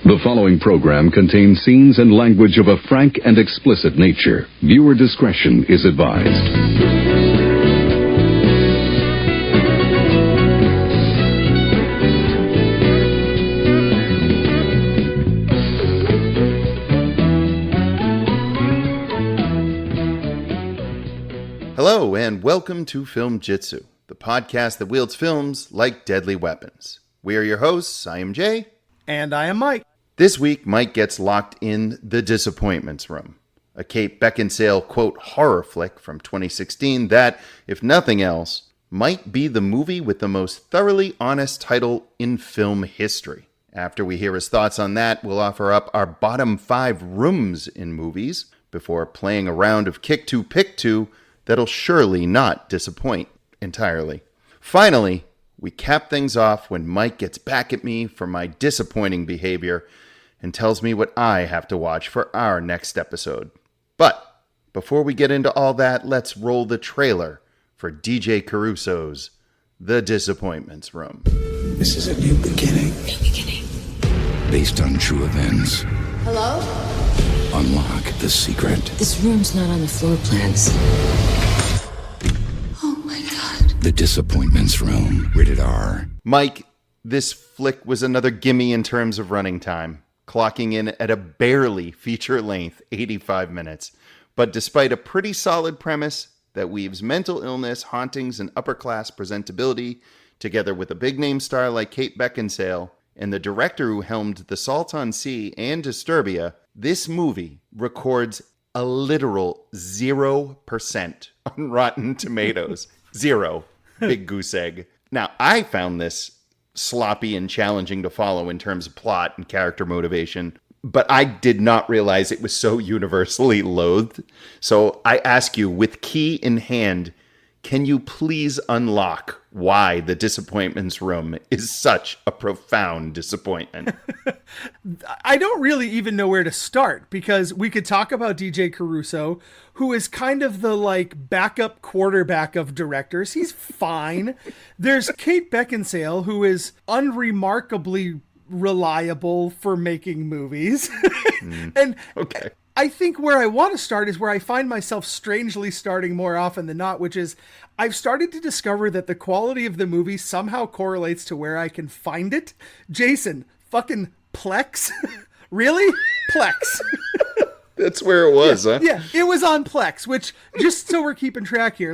The following program contains scenes and language of a frank and explicit nature. Viewer discretion is advised. Hello, and welcome to Film Jitsu, the podcast that wields films like deadly weapons. We are your hosts. I am Jay. And I am Mike. This week, Mike gets locked in The Disappointments Room, a Kate Beckinsale, quote, horror flick from 2016 that, if nothing else, might be the movie with the most thoroughly honest title in film history. After we hear his thoughts on that, we'll offer up our bottom 5 rooms in movies before playing a round of Kick 2 Pick 2 that'll surely not disappoint entirely. Finally, we cap things off when Mike gets back at me for my disappointing behavior and tells me what I have to watch for our next episode. But before we get into all that, let's roll the trailer for DJ Caruso's The Disappointments Room. This is a new beginning. New beginning. Based on true events. Hello? Unlock the secret. This room's not on the floor plans. Oh my god. The Disappointments Room. Rated R. Mike, this flick was another gimme in terms of running time, clocking in at a barely feature-length 85 minutes. But despite a pretty solid premise that weaves mental illness, hauntings, and upper-class presentability together with a big-name star like Kate Beckinsale and the director who helmed The Salt on Sea and Disturbia, this movie records a literal 0% on Rotten Tomatoes. 0. Big goose egg. Now, I found this sloppy and challenging to follow in terms of plot and character motivation, but I did not realize it was so universally loathed. So I ask you, with key in hand, can you please unlock why The Disappointments Room is such a profound disappointment? I don't really even know where to start, because we could talk about DJ Caruso, who is kind of the backup quarterback of directors. He's fine. There's Kate Beckinsale, who is unremarkably reliable for making movies. And okay. I think where I want to start is where I find myself strangely starting more often than not, which is I've started to discover that the quality of the movie somehow correlates to where I can find it. Jason, fucking Plex? Really? Plex. That's where it was, huh? Yeah, it was on Plex, which, just so we're keeping track here,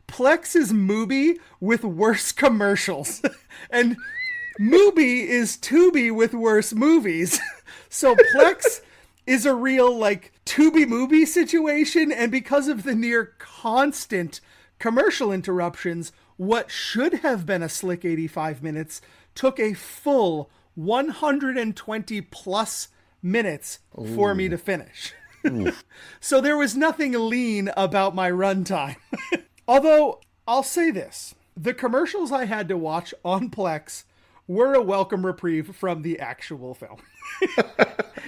Plex is Mubi with worse commercials. And Mubi is Tubi with worse movies. So Plex is a real Tubi movie situation, and because of the near constant commercial interruptions, what should have been a slick 85 minutes took a full 120 plus minutes for me to finish. So there was nothing lean about my runtime. Although, I'll say this, the commercials I had to watch on Plex were a welcome reprieve from the actual film.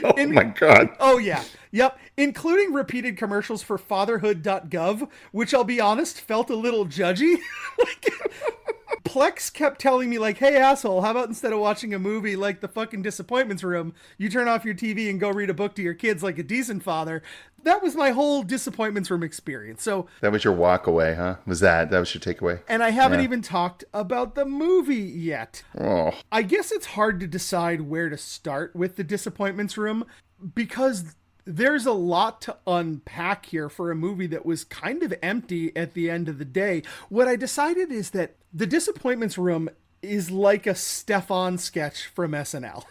Oh my God. Oh yeah. Yep. Including repeated commercials for fatherhood.gov, which I'll be honest, felt a little judgy. Plex kept telling me hey asshole, how about instead of watching a movie like The fucking Disappointments Room, you turn off your TV and go read a book to your kids like a decent father. That was my whole Disappointments Room experience. So that was your walk away, huh? That was your takeaway? And I haven't even talked about the movie yet. Oh. I guess it's hard to decide where to start with The Disappointments Room, because there's a lot to unpack here for a movie that was kind of empty at the end of the day. What I decided is that The Disappointments Room is like a Stefan sketch from SNL.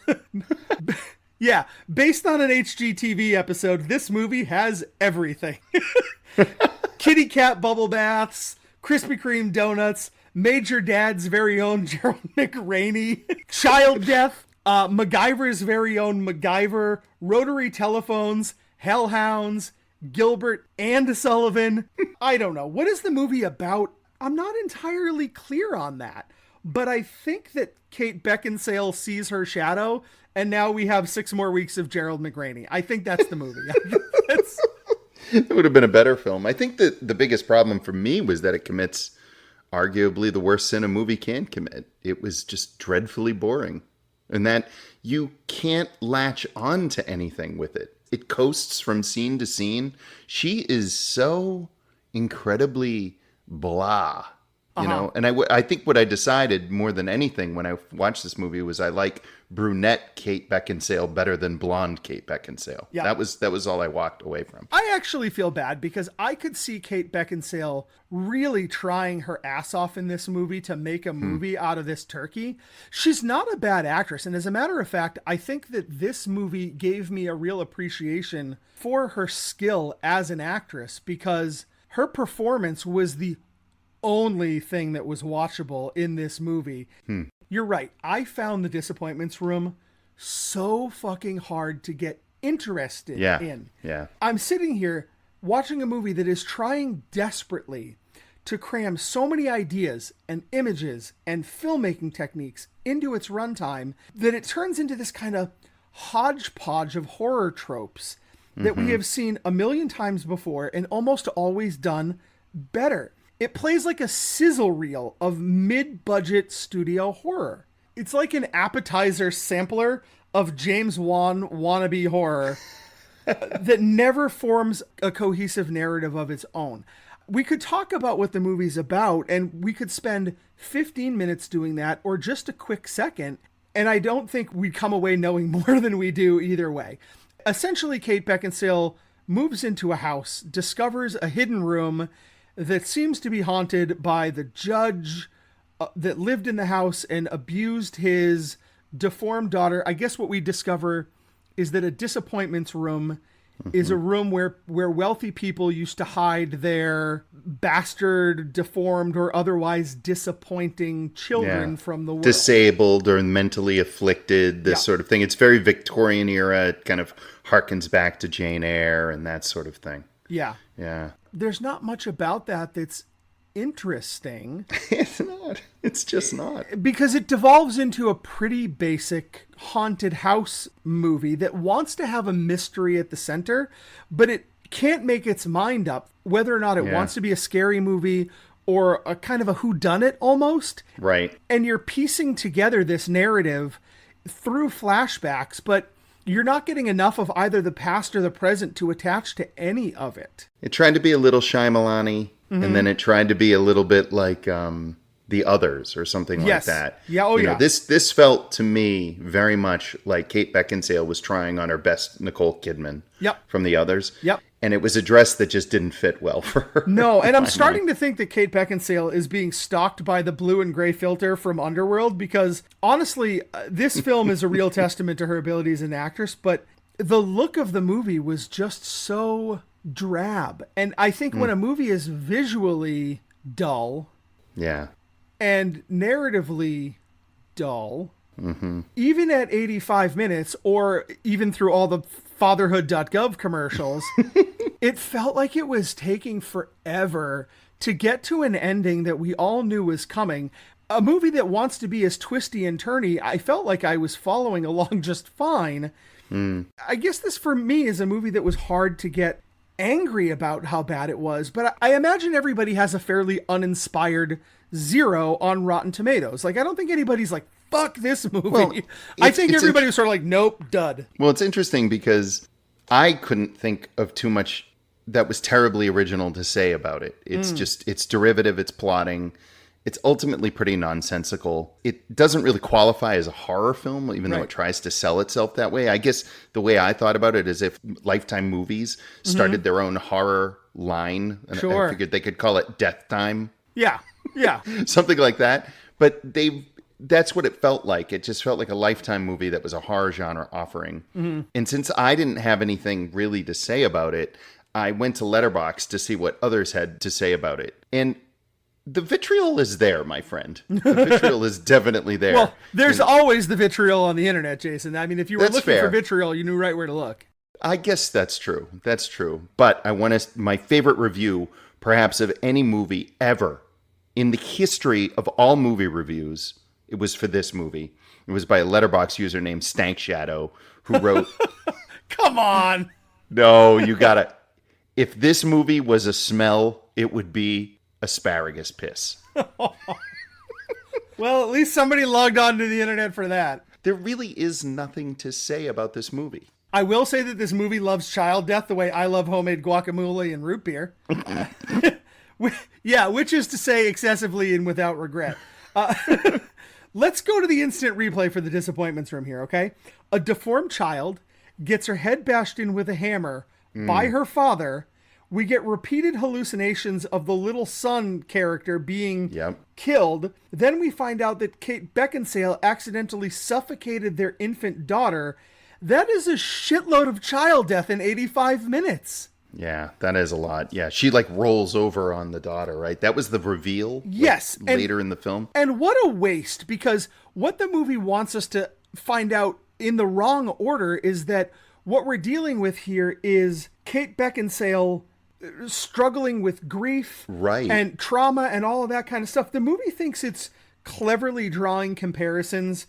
Yeah, based on an HGTV episode, this movie has everything. Kitty cat bubble baths, Krispy Kreme donuts, Major Dad's very own Gerald McRaney, child death, MacGyver's very own MacGyver, rotary telephones, hellhounds, Gilbert and Sullivan. I don't know. What is the movie about? I'm not entirely clear on that. But I think that Kate Beckinsale sees her shadow, and now we have 6 more weeks of Gerald McRaney. I think that's the movie. It would have been a better film. I think that the biggest problem for me was that it commits arguably the worst sin a movie can commit. It was just dreadfully boring. And that you can't latch on to anything with it. It coasts from scene to scene. She is so incredibly blah, you know? And I think what I decided more than anything when I watched this movie was I like brunette Kate Beckinsale better than blonde Kate Beckinsale. Yeah. That was all I walked away from. I actually feel bad because I could see Kate Beckinsale really trying her ass off in this movie to make a movie out of this turkey. She's not a bad actress. And as a matter of fact, I think that this movie gave me a real appreciation for her skill as an actress because her performance was the only thing that was watchable in this movie. You're right. I found The Disappointments Room so fucking hard to get interested in. Yeah. I'm sitting here watching a movie that is trying desperately to cram so many ideas and images and filmmaking techniques into its runtime that it turns into this kind of hodgepodge of horror tropes that we have seen a million times before and almost always done better. It plays like a sizzle reel of mid-budget studio horror. It's like an appetizer sampler of James Wan wannabe horror that never forms a cohesive narrative of its own. We could talk about what the movie's about, and we could spend 15 minutes doing that, or just a quick second, and I don't think we'd come away knowing more than we do either way. Essentially, Kate Beckinsale moves into a house, discovers a hidden room that seems to be haunted by the judge that lived in the house and abused his deformed daughter. I guess what we discover is that a disappointments room is a room where wealthy people used to hide their bastard, deformed, or otherwise disappointing children from the world. Disabled or mentally afflicted, this sort of thing. It's very Victorian era. It kind of harkens back to Jane Eyre and that sort of thing. Yeah. Yeah. There's not much about that that's interesting. It's not. It's just not. Because it devolves into a pretty basic haunted house movie that wants to have a mystery at the center, but it can't make its mind up whether or not it wants to be a scary movie or a kind of a whodunit almost. Right. And you're piecing together this narrative through flashbacks, but you're not getting enough of either the past or the present to attach to any of it. It tried to be a little Shyamalan-y, and then it tried to be a little bit like The Others or something like that. Yeah, oh, you yeah. know, this felt to me very much like Kate Beckinsale was trying on her best Nicole Kidman from The Others. Yep. And it was a dress that just didn't fit well for her. No, and I'm starting to think that Kate Beckinsale is being stalked by the blue and gray filter from Underworld because, honestly, this film is a real testament to her ability as an actress, but the look of the movie was just so drab. And I think when a movie is visually dull and narratively dull, even at 85 minutes or even through all the fatherhood.gov commercials, it felt like it was taking forever to get to an ending that we all knew was coming. A movie that wants to be as twisty and turny, I felt like I was following along just fine. I guess this for me is a movie that was hard to get angry about how bad it was, but I imagine everybody has a fairly uninspired 0 on Rotten Tomatoes. Like, I don't think anybody's like, fuck this movie. Well, I think everybody was sort of like, nope, dud. Well, it's interesting because I couldn't think of too much that was terribly original to say about it. It's just, it's derivative, it's plotting. It's ultimately pretty nonsensical. It doesn't really qualify as a horror film, even though it tries to sell itself that way. I guess the way I thought about it is if Lifetime Movies started their own horror line, and I figured they could call it Death Time. Yeah. Something like that. But that's what it felt like. It just felt like a Lifetime movie that was a horror genre offering. And since I didn't have anything really to say about it, I went to Letterboxd to see what others had to say about it. And the vitriol is there, my friend. The vitriol is definitely there. Well, there's always the vitriol on the internet, Jason. I mean, if you were looking for vitriol, you knew right where to look. I guess that's true. That's true. But I want to, my favorite review, perhaps, of any movie ever in the history of all movie reviews, it was for this movie. It was by a Letterboxd user named Stank Shadow, who wrote... Come on! No, you gotta... If this movie was a smell, it would be asparagus piss. Well, at least somebody logged on to the internet for that. There really is nothing to say about this movie. I will say that this movie loves child death the way I love homemade guacamole and root beer. Yeah, which is to say excessively and without regret. Let's go to the instant replay for the disappointments room here, okay? A deformed child gets her head bashed in with a hammer by her father. We get repeated hallucinations of the little son character being killed. Then we find out that Kate Beckinsale accidentally suffocated their infant daughter. That is a shitload of child death in 85 minutes. Yeah, that is a lot. Yeah, she like rolls over on the daughter, right? That was the reveal. Yes. Like, later in the film. And what a waste, because what the movie wants us to find out in the wrong order is that what we're dealing with here is Kate Beckinsale struggling with grief and trauma and all of that kind of stuff. The movie thinks it's cleverly drawing comparisons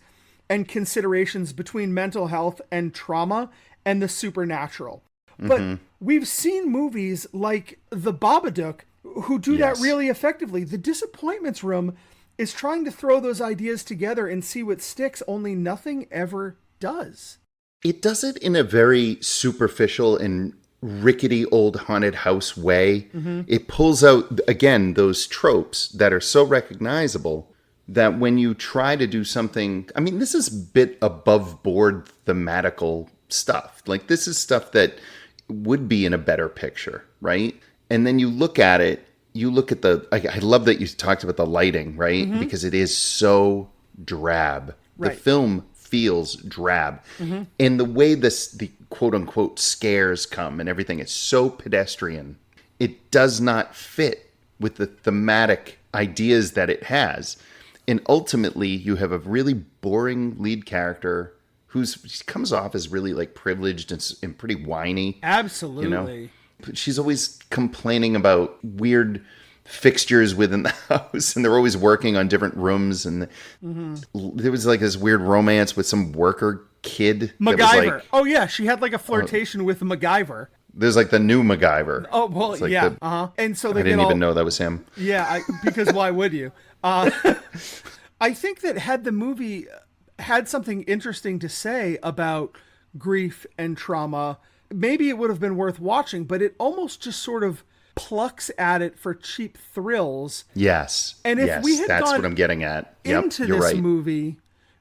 and considerations between mental health and trauma and the supernatural. But we've seen movies like The Babadook who do that really effectively. The Disappointments Room is trying to throw those ideas together and see what sticks, only nothing ever does. It does it in a very superficial and rickety old haunted house way. It pulls out, again, those tropes that are so recognizable that when you try to do something, I mean, this is a bit above board thematical stuff. Like, this is stuff that would be in a better picture, right? And then you look at it, you look at I love that you talked about the lighting, right? Because it is so drab. The film feels drab. And the way the quote unquote scares come and everything is so pedestrian. It does not fit with the thematic ideas that it has. And ultimately, you have a really boring lead character who comes off as really like privileged and pretty whiny. Absolutely. You know? She's always complaining about weird fixtures within the house, and they're always working on different rooms. And there was like this weird romance with some worker kid. MacGyver. Oh yeah, she had like a flirtation with MacGyver. There's like the new MacGyver. Oh well, like yeah. And so I didn't even know that was him. Yeah, because why would you? I think that had the movie had something interesting to say about grief and trauma, maybe it would have been worth watching, but it almost just sort of plucks at it for cheap thrills. Yes. And if we had that's gone what I'm getting at. into this movie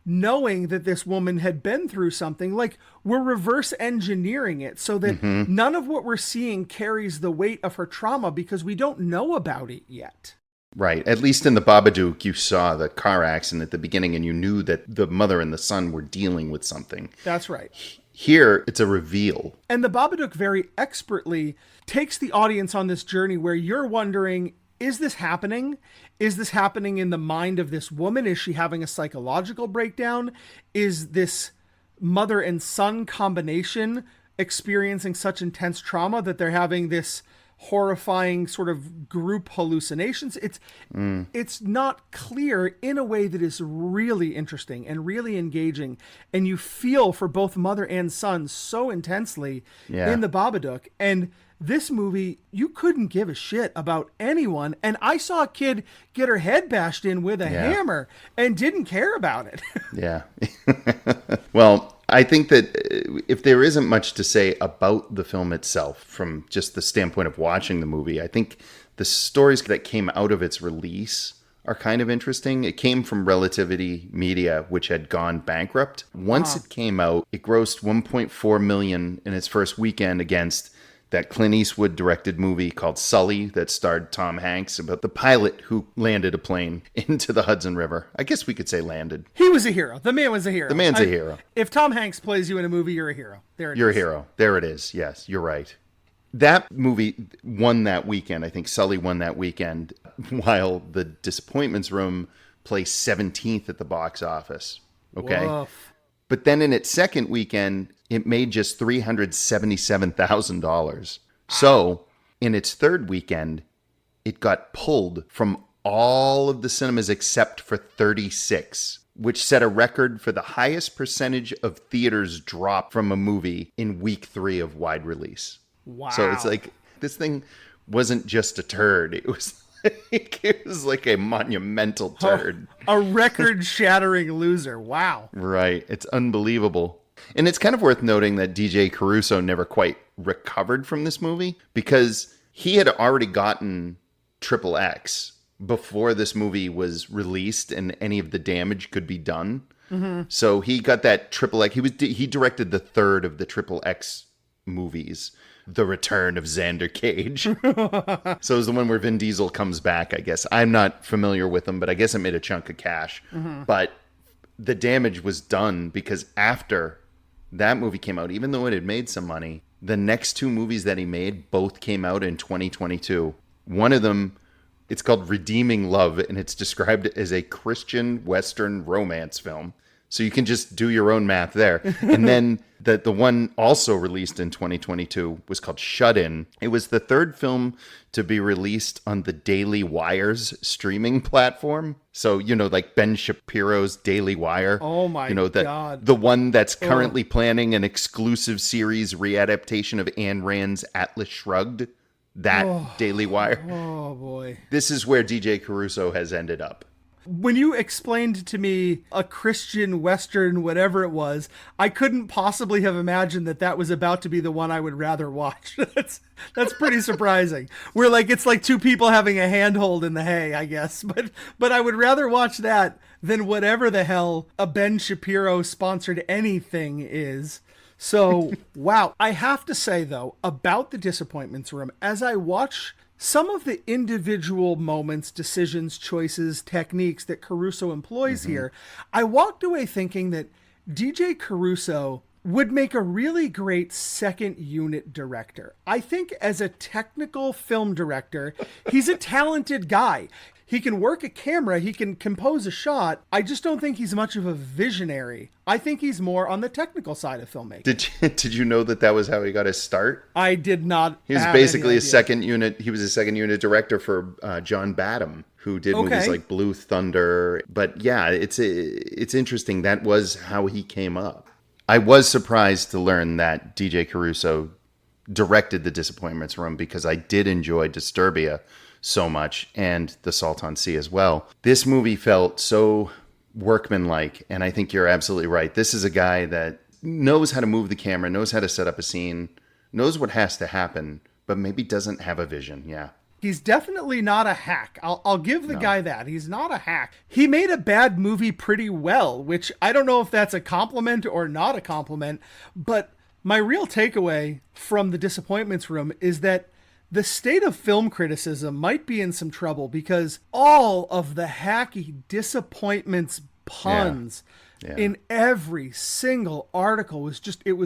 knowing that this woman had been through something, like we're reverse engineering it so that none of what we're seeing carries the weight of her trauma because we don't know about it yet. Right. At least in the Babadook, you saw the car accident at the beginning and you knew that the mother and the son were dealing with something. That's right. Here, it's a reveal. And the Babadook very expertly takes the audience on this journey where you're wondering, is this happening? Is this happening in the mind of this woman? Is she having a psychological breakdown? Is this mother and son combination experiencing such intense trauma that they're having this horrifying sort of group hallucinations? It's not clear in a way that is really interesting and really engaging, and you feel for both mother and son so intensely in the Babadook. And this movie, you couldn't give a shit about anyone, and I saw a kid get her head bashed in with a hammer and didn't care about it. Yeah. Well, I think that if there isn't much to say about the film itself from just the standpoint of watching the movie, I think the stories that came out of its release are kind of interesting. It came from Relativity Media, which had gone bankrupt. Once it came out, it grossed $1.4 million in its first weekend against that Clint Eastwood directed movie called Sully that starred Tom Hanks about the pilot who landed a plane into the Hudson River. I guess we could say landed. He was a hero. The man was a hero. The man's a hero. If Tom Hanks plays you in a movie, you're a hero. You're a hero. There it is. Yes, you're right. That movie won that weekend. I think Sully won that weekend, while The Disappointments Room placed 17th at the box office. Okay. Woof. But then in its second weekend, it made just $377,000. So in its third weekend, it got pulled from all of the cinemas except for 36, which set a record for the highest percentage of theaters dropped from a movie in week 3 of wide release. Wow. So it's like, this thing wasn't just a turd. It was He was like a monumental turd. A record-shattering loser. Wow. Right. It's unbelievable. And it's kind of worth noting that DJ Caruso never quite recovered from this movie because he had already gotten Triple X before this movie was released and any of the damage could be done. Mm-hmm. So he got that Triple X. He directed the third of the Triple X movies, The Return of Xander Cage. So it was the one where Vin Diesel comes back, I guess. I'm not familiar with him, but I guess it made a chunk of cash. Mm-hmm. But the damage was done because after that movie came out, even though it had made some money, the next two movies that he made both came out in 2022. One of them, it's called Redeeming Love, and it's described as a Christian Western romance film. So you can just do your own math there. And then the one also released in 2022 was called Shut In. It was the third film to be released on the Daily Wire's streaming platform. So, like Ben Shapiro's Daily Wire. Oh my God. The one that's currently planning an exclusive series readaptation of Ayn Rand's Atlas Shrugged. Daily Wire. Oh boy. This is where DJ Caruso has ended up. When you explained to me a Christian Western, whatever it was, I couldn't possibly have imagined that was about to be the one I would rather watch. That's pretty surprising. It's like two people having a handhold in the hay, I guess. But I would rather watch that than whatever the hell a Ben Shapiro sponsored anything is. So, wow. I have to say, though, about The Disappointments Room, as I watch some of the individual moments, decisions, choices, techniques that Caruso employs here, I walked away thinking that DJ Caruso would make a really great second unit director. I think as a technical film director, he's a talented guy. He can work a camera, he can compose a shot. I just don't think he's much of a visionary. I think he's more on the technical side of filmmaking. Did you know that was how he got his start? I did not. He was basically a second unit. He was a second unit director for John Badham, who did movies like Blue Thunder. But yeah, it's interesting. That was how he came up. I was surprised to learn that DJ Caruso directed The Disappointments Room because I did enjoy Disturbia so much and The Salton Sea as well. This movie felt so workmanlike, and I think you're absolutely right. This is a guy that knows how to move the camera, knows how to set up a scene, knows what has to happen, but maybe doesn't have a vision. Yeah. He's definitely not a hack. I'll give the guy that. He's not a hack. He made a bad movie pretty well, which I don't know if that's a compliment or not a compliment, but my real takeaway from The Disappointments Room is that the state of film criticism might be in some trouble because all of the hacky disappointments puns in every single article was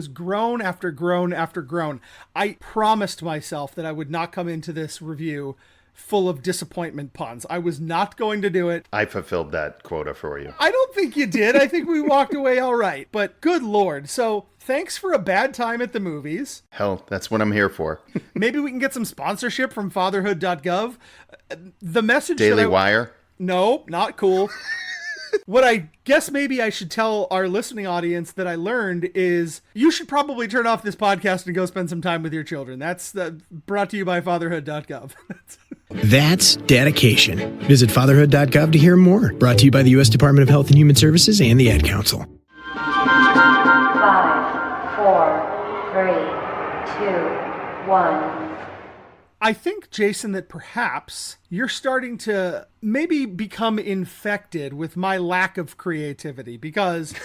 groan after groan after groan. I promised myself that I would not come into this review full of disappointment puns. I was not going to do it. I fulfilled that quota for you. I don't think you did. I think we walked away all right, but good Lord. So thanks for a bad time at the movies. Hell, that's what I'm here for. Maybe we can get some sponsorship from fatherhood.gov. The message Daily Wire? No, not cool. What I guess maybe I should tell our listening audience that I learned is you should probably turn off this podcast and go spend some time with your children. That's brought to you by fatherhood.gov. That's dedication. Visit fatherhood.gov to hear more. Brought to you by the U.S. Department of Health and Human Services and the Ad Council. 5, 4, 3, 2, 1. I think, Jason, that perhaps you're starting to maybe become infected with my lack of creativity because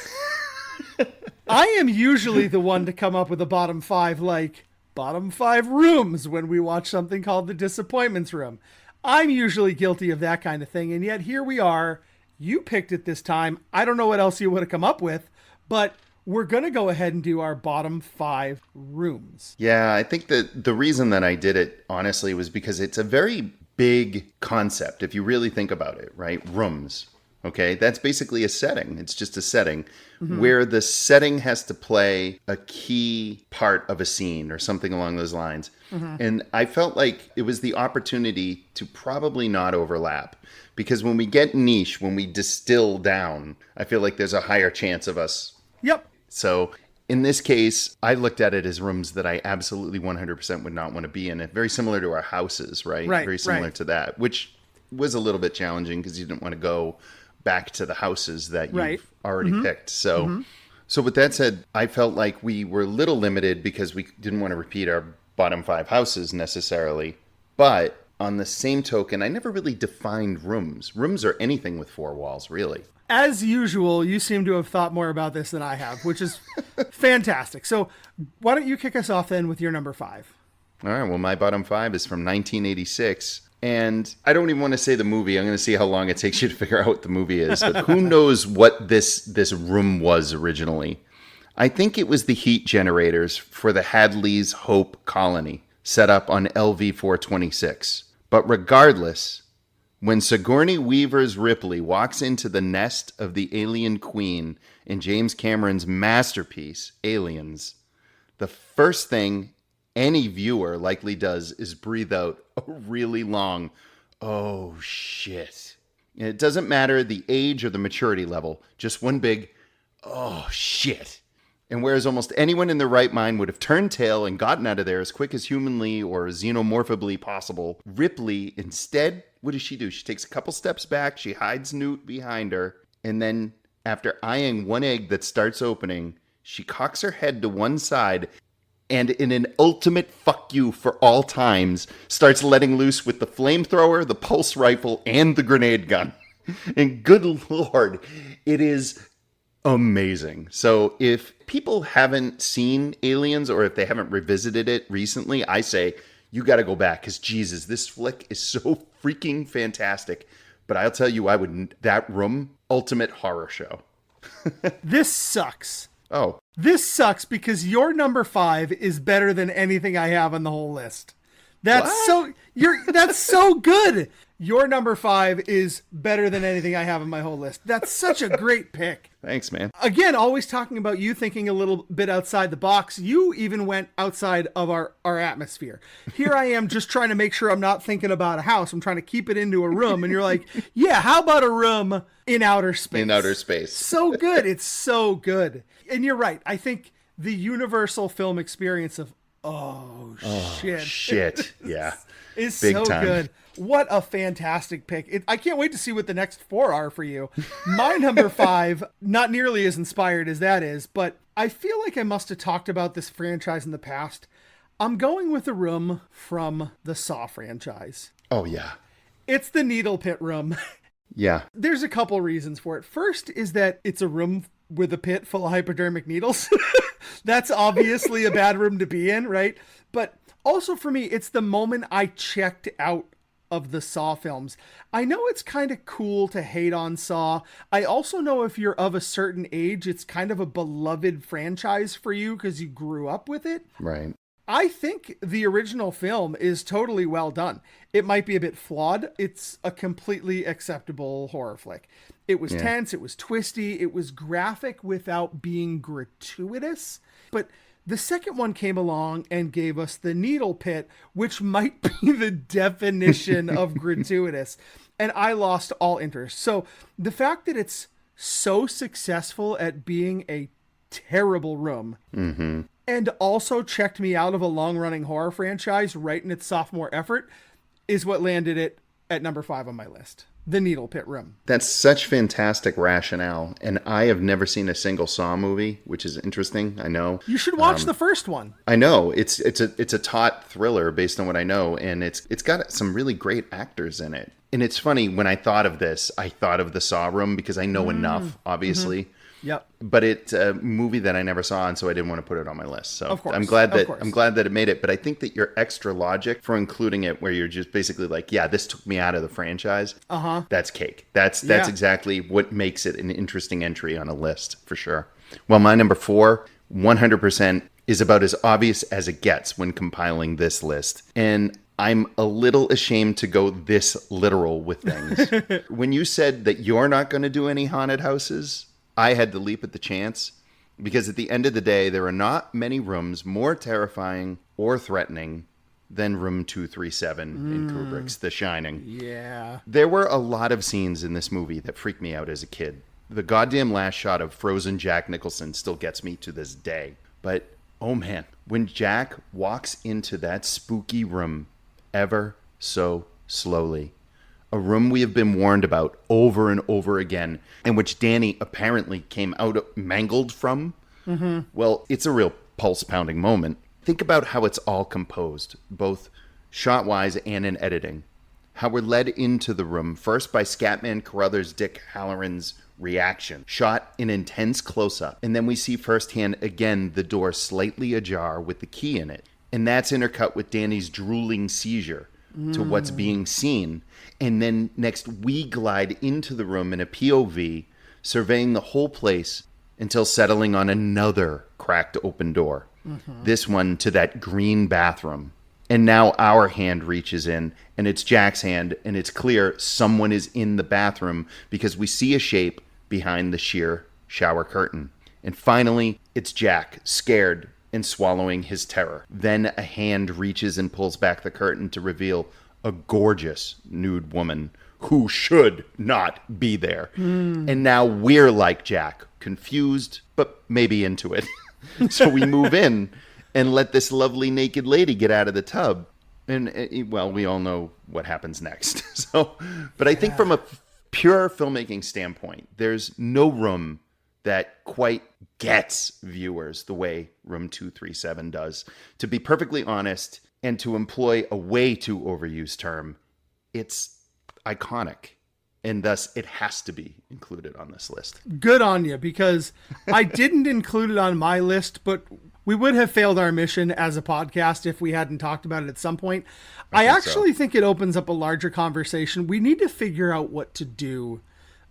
I am usually the one to come up with a bottom five rooms when we watch something called The Disappointments Room. I'm usually guilty of that kind of thing, and yet here we are. You picked it this time. I don't know what else you would have come up with, but we're going to go ahead and do our bottom 5 rooms. Yeah, I think that the reason that I did it, honestly, was because it's a very big concept, if you really think about it, right? Rooms, okay? That's basically a setting. It's just a setting where the setting has to play a key part of a scene or something along those lines. And I felt like it was the opportunity to probably not overlap. Because when we get niche, when we distill down, I feel like there's a higher chance of us. Yep. So in this case, I looked at it as rooms that I absolutely 100% would not want to be in. It very similar to our houses, right? Very similar to that, which was a little bit challenging because you didn't want to go back to the houses that you've Right. already picked. So with that said, I felt like we were a little limited because we didn't want to repeat our bottom 5 houses necessarily. But on the same token, I never really defined rooms. Rooms are anything with 4 walls, really. As usual, you seem to have thought more about this than I have, which is fantastic. So why don't you kick us off then with your number 5? All right, well, my bottom 5 is from 1986. And I don't even want to say the movie. I'm going to see how long it takes you to figure out what the movie is. But who knows what this room was originally. I think it was the heat generators for the Hadley's Hope colony set up on LV 426. But regardless, when Sigourney Weaver's Ripley walks into the nest of the alien queen in James Cameron's masterpiece, Aliens, the first thing any viewer likely does is breathe out a really long, oh shit. And it doesn't matter the age or the maturity level, just one big, oh shit. And whereas almost anyone in their right mind would have turned tail and gotten out of there as quick as humanly or xenomorphically possible, Ripley instead, what does she do? She takes a couple steps back, she hides Newt behind her, and then after eyeing one egg that starts opening, she cocks her head to one side and in an ultimate fuck you for all times, starts letting loose with the flamethrower, the pulse rifle, and the grenade gun. And good Lord, it is amazing. So if people haven't seen Aliens or if they haven't revisited it recently, I say you got to go back because Jesus, this flick is so freaking fantastic. But I'll tell you, that room, ultimate horror show. This sucks. Oh. This sucks because your number 5 is better than anything I have on the whole list. That's so good. Your number 5 is better than anything I have on my whole list. That's such a great pick. Thanks, man. Again, always talking about you thinking a little bit outside the box. You even went outside of our atmosphere. Here I am just trying to make sure I'm not thinking about a house. I'm trying to keep it into a room. And you're like, yeah, how about a room in outer space? In outer space. So good. It's so good. And you're right. I think the universal film experience of, oh shit. Yeah. is Big so time. good. What a fantastic pick. I can't wait to see what the next 4 are for you. My number 5, not nearly as inspired as that is, but I feel like I must have talked about this franchise in the past. I'm going with a room from the Saw franchise. Oh, yeah. It's the Needle Pit room. Yeah. There's a couple reasons for it. First is that it's a room with a pit full of hypodermic needles. That's obviously a bad room to be in, right? But also for me, it's the moment I checked out of the Saw films. I know it's kind of cool to hate on Saw. I also know if you're of a certain age, it's kind of a beloved franchise for you because you grew up with it. Right. I think the original film is totally well done. It might be a bit flawed. It's a completely acceptable horror flick. It was tense, it was twisty, it was graphic without being gratuitous. But the second one came along and gave us the Needle Pit, which might be the definition of gratuitous. And I lost all interest. So the fact that it's so successful at being a terrible room and also checked me out of a long-running horror franchise right in its sophomore effort is what landed it at number 5 on my list. The Needle Pit room. That's such fantastic rationale. And I have never seen a single Saw movie, which is interesting. I know. You should watch the first one. I know. It's a taut thriller based on what I know. And it's got some really great actors in it. And it's funny, when I thought of this, I thought of the Saw room because I know enough, obviously. Yep. But it's a movie that I never saw, and so I didn't want to put it on my list. So of course, I'm glad that it made it. But I think that your extra logic for including it, where you're just basically like, yeah, this took me out of the franchise. That's cake. That's exactly what makes it an interesting entry on a list for sure. Well, my number 4, 100% is about as obvious as it gets when compiling this list, and I'm a little ashamed to go this literal with things. When you said that you're not going to do any haunted houses, I had to leap at the chance, because at the end of the day, there are not many rooms more terrifying or threatening than room 237 in Kubrick's The Shining. Yeah. There were a lot of scenes in this movie that freaked me out as a kid. The goddamn last shot of frozen Jack Nicholson still gets me to this day. But, oh man, when Jack walks into that spooky room ever so slowly, a room we have been warned about over and over again, and which Danny apparently came out mangled from. Well, it's a real pulse-pounding moment. Think about how it's all composed, both shot-wise and in editing. How we're led into the room, first by Scatman Carruthers' Dick Halloran's reaction, shot in intense close-up, and then we see firsthand again the door slightly ajar with the key in it. And that's intercut with Danny's drooling seizure to what's being seen. And then next we glide into the room in a POV, surveying the whole place until settling on another cracked open door. This one to that green bathroom. And now our hand reaches in, and it's Jack's hand, and it's clear someone is in the bathroom because we see a shape behind the sheer shower curtain. And finally, it's Jack, scared and swallowing his terror. Then a hand reaches and pulls back the curtain to reveal a gorgeous nude woman who should not be there. And now we're like Jack, confused, but maybe into it. So we move in and let this lovely naked lady get out of the tub. And, well, we all know what happens next. But I think from a pure filmmaking standpoint, there's no room that quite gets viewers the way Room 237 does. To be perfectly honest, and to employ a way too overused term, it's iconic. And thus, it has to be included on this list. Good on you, because I didn't include it on my list, but we would have failed our mission as a podcast if we hadn't talked about it at some point. I actually think it opens up a larger conversation. We need to figure out what to do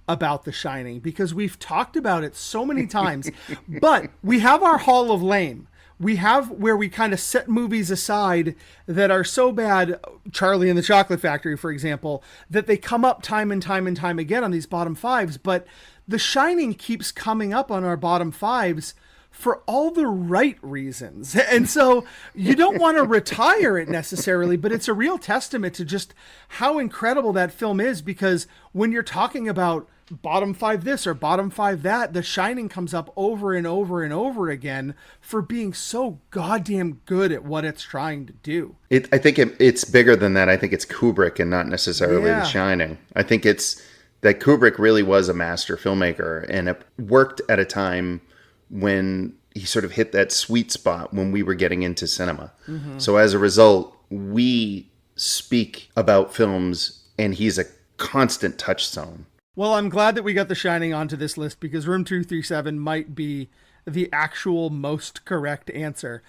about The Shining, because we've talked about it so many times, but we have our Hall of Lame. We have where we kind of set movies aside that are so bad, Charlie and the Chocolate Factory, for example, that they come up time and time and time again on these bottom fives. But The Shining keeps coming up on our bottom fives for all the right reasons. And so you don't want to retire it necessarily, but it's a real testament to just how incredible that film is, because when you're talking about bottom five this or bottom five that, The Shining comes up over and over and over again for being so goddamn good at what it's trying to do. I think it's bigger than that. I think it's Kubrick and not necessarily The Shining. I think it's that Kubrick really was a master filmmaker, and it worked at a time when he sort of hit that sweet spot when we were getting into cinema. So as a result, we speak about films and he's a constant touchstone. Well, I'm glad that we got The Shining onto this list, because Room 237 might be the actual most correct answer.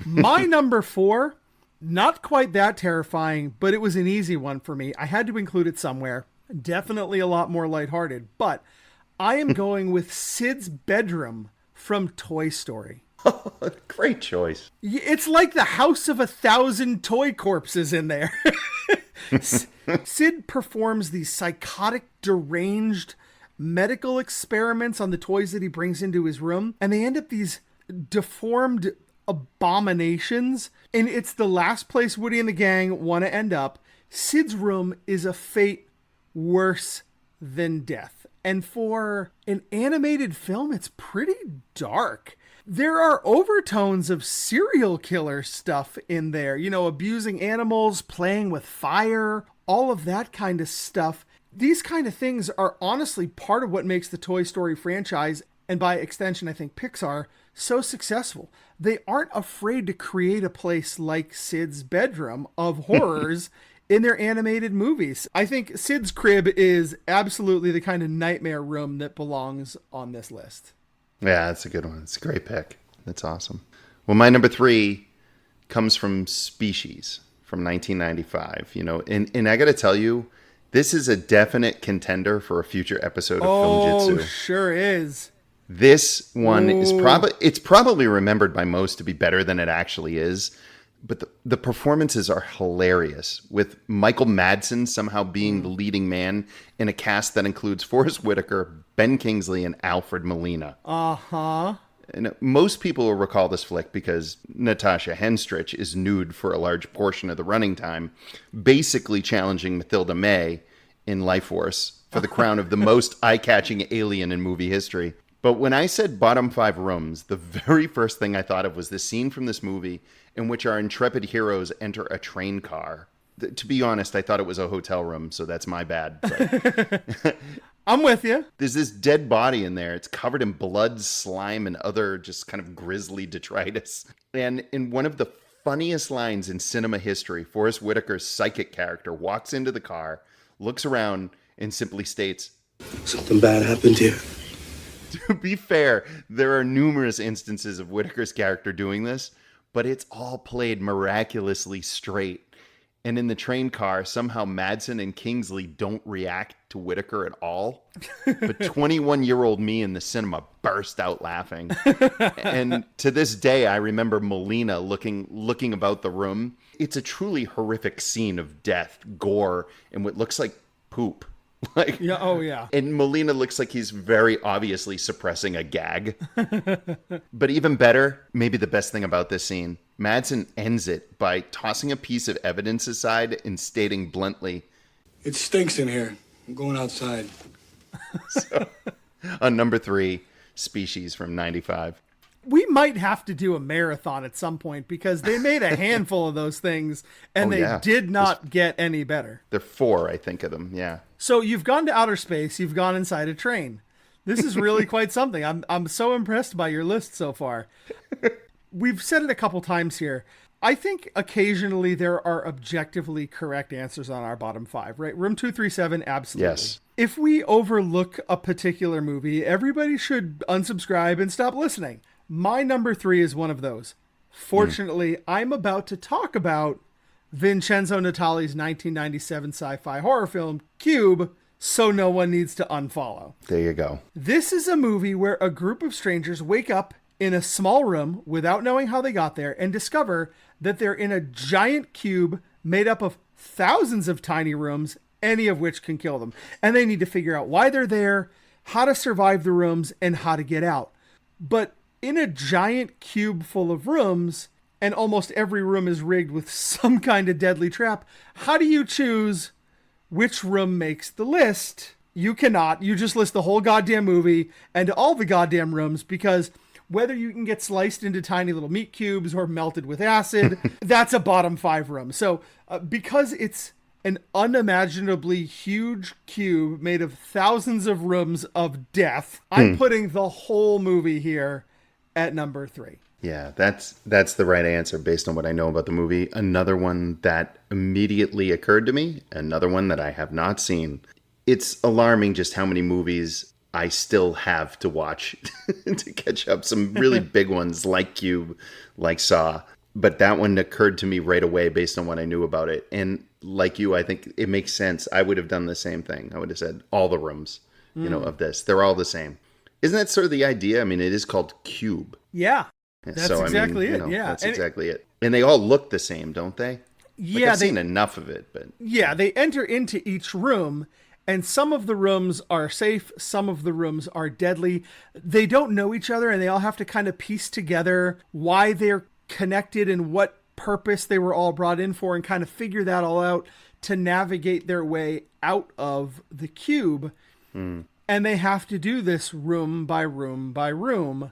My number 4, not quite that terrifying, but it was an easy one for me. I had to include it somewhere. Definitely a lot more lighthearted, but I am going with Sid's bedroom from Toy Story. Great choice. It's like the house of 1,000 toy corpses in there. Sid performs these psychotic, deranged medical experiments on the toys that he brings into his room, and they end up these deformed abominations, and it's the last place Woody and the gang want to end up. Sid's room is a fate worse than death. And for an animated film, it's pretty dark. There are overtones of serial killer stuff in there, you know, abusing animals, playing with fire, all of that kind of stuff. These kind of things are honestly part of what makes the Toy Story franchise, and by extension, I think Pixar, so successful. They aren't afraid to create a place like Sid's bedroom of horrors in their animated movies. I think Sid's crib is absolutely the kind of nightmare room that belongs on this list. Yeah, that's a good one. It's a great pick. That's awesome. Well, my number 3 comes from Species from 1995. You know, and I got to tell you, this is a definite contender for a future episode of Film Jitsu. Oh, sure is. This one is probably remembered by most to be better than it actually is. But the performances are hilarious, with Michael Madsen somehow being the leading man in a cast that includes Forrest Whitaker, Ben Kingsley, and Alfred Molina. Uh-huh. And most people will recall this flick because Natasha Henstridge is nude for a large portion of the running time, basically challenging Mathilda May in Life Force for the crown of the most eye-catching alien in movie history. But when I said bottom 5 rooms, the very first thing I thought of was this scene from this movie in which our intrepid heroes enter a train car To be honest, I thought it was a hotel room, so that's my bad. But I'm with you. there's this dead body in there. It's covered in blood, slime, and other just kind of grisly detritus. And in one of the funniest lines in cinema history, Forrest Whitaker's psychic character walks into the car, looks around, and simply states, Something bad happened here. to be fair, there are numerous instances of Whitaker's character doing this, but it's all played miraculously straight. And in the train car, somehow Madsen and Kingsley don't react to Whitaker at all. But 21-year-old me in the cinema burst out laughing. And to this day, I remember Molina looking about the room. It's a truly horrific scene of death, gore, and what looks like poop. Like, Yeah. Oh, yeah. and Molina looks like he's very obviously suppressing a gag. But even better, maybe the best thing about this scene, Madsen ends it by tossing a piece of evidence aside and stating bluntly, It stinks in here. I'm going outside. on number 3, Species from 95. We might have to do a marathon at some point because they made a handful of those things and Oh, they yeah. did not get any better. There are 4, I think, of them. Yeah. So you've gone to outer space, you've gone inside a train. This is really quite something. I'm so impressed by your list so far. We've said it a couple times here. I think occasionally there are objectively correct answers on our bottom 5, right? Room 237, absolutely. Yes. If we overlook a particular movie, everybody should unsubscribe and stop listening. My number 3 is one of those. Fortunately, I'm about to talk about Vincenzo Natali's 1997 sci-fi horror film, Cube, so no one needs to unfollow. There you go. This is a movie where a group of strangers wake up in a small room without knowing how they got there and discover that they're in a giant cube made up of thousands of tiny rooms, any of which can kill them. And they need to figure out why they're there, how to survive the rooms, and how to get out. But in a giant cube full of rooms, and almost every room is rigged with some kind of deadly trap, how do you choose which room makes the list? You cannot. You just list the whole goddamn movie and all the goddamn rooms, because whether you can get sliced into tiny little meat cubes or melted with acid, that's a bottom 5 room. So because it's an unimaginably huge cube made of thousands of rooms of death, I'm putting the whole movie here at number 3. Yeah, that's the right answer based on what I know about the movie. Another one that immediately occurred to me, another one that I have not seen. It's alarming just how many movies I still have to watch to catch up. Some really big ones like Cube, like Saw. But that one occurred to me right away based on what I knew about it. And like you, I think it makes sense. I would have done the same thing. I would have said all the rooms, of this. They're all the same. Isn't that sort of the idea? I mean, it is called Cube. Yeah. That's exactly it. Yeah. That's exactly it. And they all look the same, don't they? Yeah. I've seen enough of it, but yeah, they enter into each room, and some of the rooms are safe, some of the rooms are deadly. They don't know each other, and they all have to kind of piece together why they're connected and what purpose they were all brought in for, and kind of figure that all out to navigate their way out of the cube. And they have to do this room by room by room.